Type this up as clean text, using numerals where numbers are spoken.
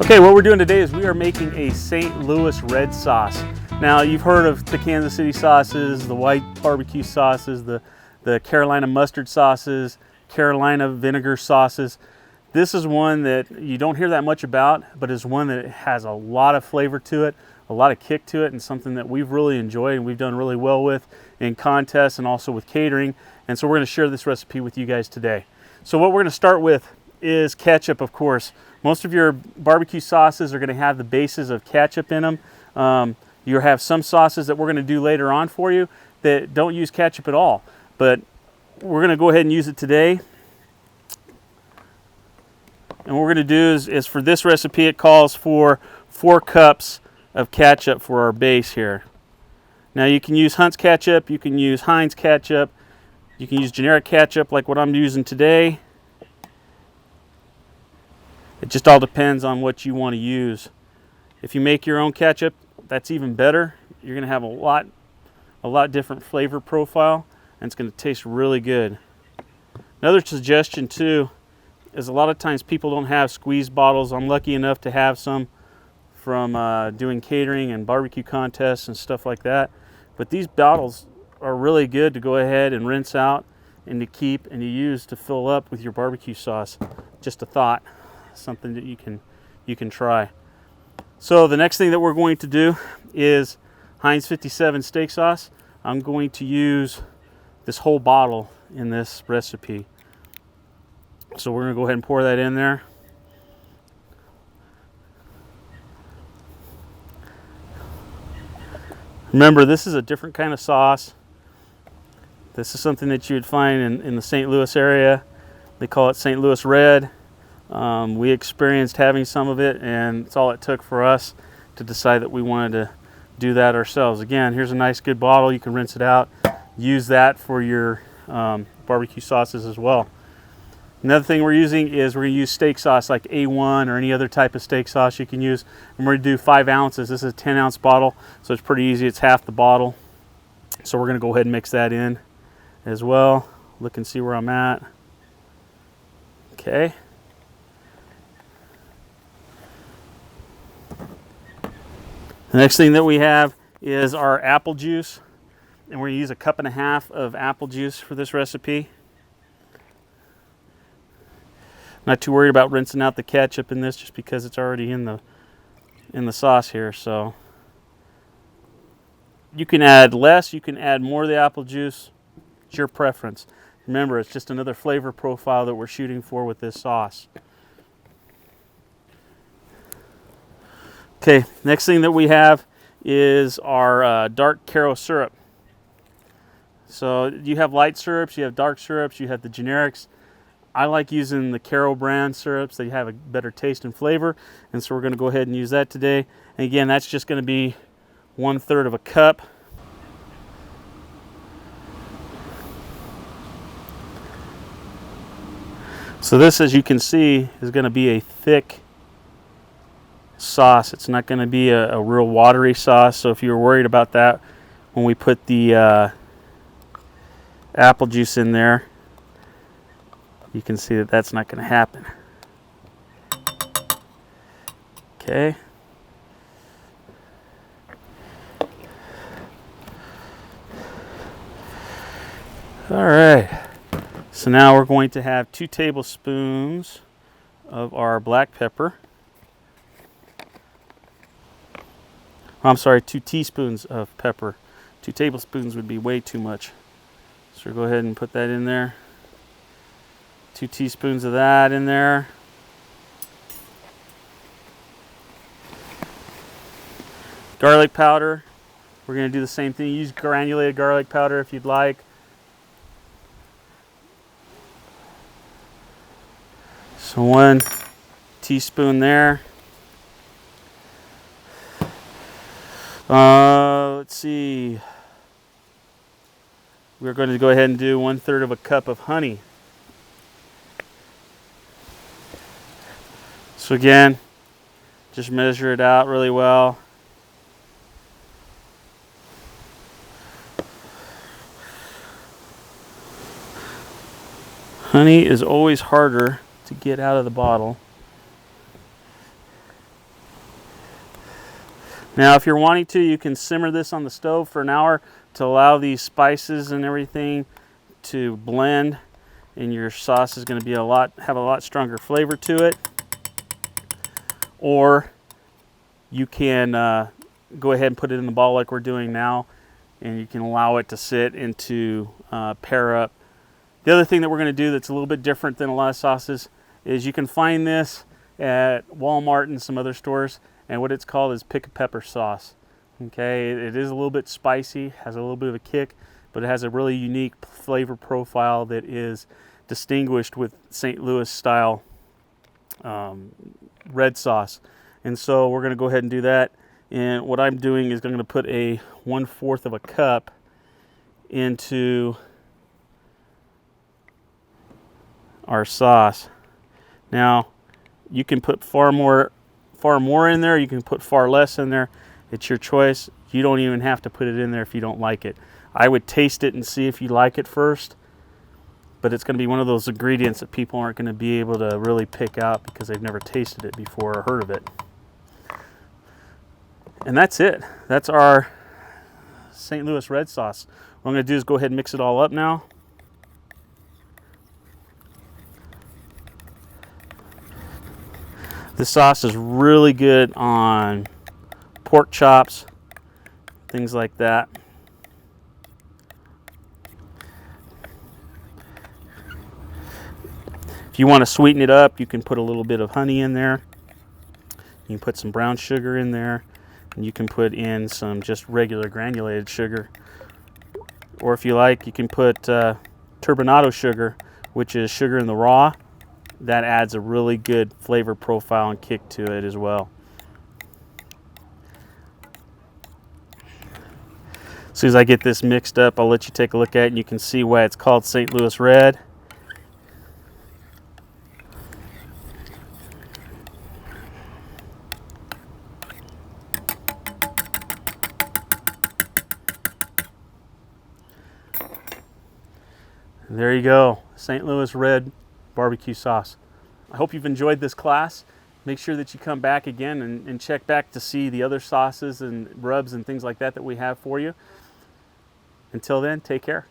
Okay, what we're doing today is we are making a St. Louis red sauce. Now, you've heard of the Kansas City sauces, the white barbecue sauces, the Carolina mustard sauces, Carolina vinegar sauces. This is one that you don't hear that much about, but is one that has a lot of flavor to it, a lot of kick to it, and something that we've really enjoyed and we've done really well with in contests and also with catering. And so we're going to share this recipe with you guys today. So what we're going to start with is ketchup, of course. Most of your barbecue sauces are going to have the bases of ketchup in them. You have some sauces that we're going to do later on for you that don't use ketchup at all, but we're going to go ahead and use it today. And what we're going to do is for this recipe, it calls for 4 cups of ketchup for our base here. Now you can use Hunt's ketchup, you can use Heinz ketchup, you can use generic ketchup like what I'm using today. It just all depends on what you want to use. If you make your own ketchup, that's even better. You're going to have a lot different flavor profile, and it's going to taste really good. Another suggestion too is a lot of times people don't have squeeze bottles. I'm lucky enough to have some from doing catering and barbecue contests and stuff like that. But these bottles are really good to go ahead and rinse out and to keep and to use to fill up with your barbecue sauce. Just a thought. Something that you can try. So the next thing that we're going to do is Heinz 57 steak sauce. I'm going to use this whole bottle in this recipe. So we're going to go ahead and pour that in there. Remember, this is a different kind of sauce. This is something that you would find in the St. Louis area. They call it St. Louis Red. We experienced having some of it, and it's all it took for us to decide that we wanted to do that ourselves. Again, here's a nice good bottle. You can rinse it out. Use that for your barbecue sauces as well. Another thing we're using is we're going to use steak sauce like A1 or any other type of steak sauce you can use. And we're going to do 5 ounces. This is a 10-ounce bottle, so it's pretty easy. It's half the bottle. So we're going to go ahead and mix that in as well. Look and see where I'm at. Okay. The next thing that we have is our apple juice, and we're going to use 1.5 cups of apple juice for this recipe. Not too worried about rinsing out the ketchup in this just because it's already in the sauce here. So you can add less, you can add more of the apple juice. It's your preference. Remember, it's just another flavor profile that we're shooting for with this sauce. Okay, next thing that we have is our dark Caro syrup. So you have light syrups, you have dark syrups, you have the generics. I like using the Caro brand syrups. They have a better taste and flavor, and so we're going to go ahead and use that today. And again, that's just going to be 1/3 of a cup. So this, as you can see, is going to be a thick sauce. It's not going to be a real watery sauce. So if you were worried about that when we put the apple juice in there, you can see that that's not going to happen. Okay. All right. So now we're going to have 2 tablespoons of our black pepper. I'm sorry, 2 teaspoons of pepper. 2 tablespoons would be way too much. So we'll go ahead and put that in there. 2 teaspoons of that in there. Garlic powder. We're going to do the same thing. Use granulated garlic powder if you'd like. So 1 teaspoon there. Let's see. We're going to go ahead and do 1/3 of a cup of honey. So again, just measure it out really well. Honey is always harder to get out of the bottle. Now, if you're wanting to, you can simmer this on the stove for an hour to allow these spices and everything to blend, and your sauce is going to be have a lot stronger flavor to it. Or you can go ahead and put it in the ball like we're doing now, and you can allow it to sit and to pair up. The other thing that we're going to do that's a little bit different than a lot of sauces is you can find this at Walmart and some other stores, and what it's called is pick a pepper sauce. Okay, it is a little bit spicy, has a little bit of a kick, but it has a really unique flavor profile that is distinguished with St. Louis style red sauce. And so we're going to go ahead and do that. And what I'm doing is I'm going to put a 1/4 of a cup into our sauce. Now, you can put far more in there, you can put far less in there. It's your choice. You don't even have to put it in there if you don't like it. I would taste it and see if you like it first, but it's going to be one of those ingredients that people aren't going to be able to really pick out because they've never tasted it before or heard of it. And that's it. That's our St. Louis red sauce. What I'm going to do is go ahead and mix it all up now. This sauce is really good on pork chops, things like that. If you want to sweeten it up, you can put a little bit of honey in there. You can put some brown sugar in there, and you can put in some just regular granulated sugar. Or if you like, you can put turbinado sugar, which is sugar in the raw. That adds a really good flavor profile and kick to it as well. As soon as I get this mixed up, I'll let you take a look at it, and you can see why it's called St. Louis Red. And there you go, St. Louis Red barbecue sauce. I hope you've enjoyed this class. Make sure that you come back again and check back to see the other sauces and rubs and things like that that we have for you. Until then, take care.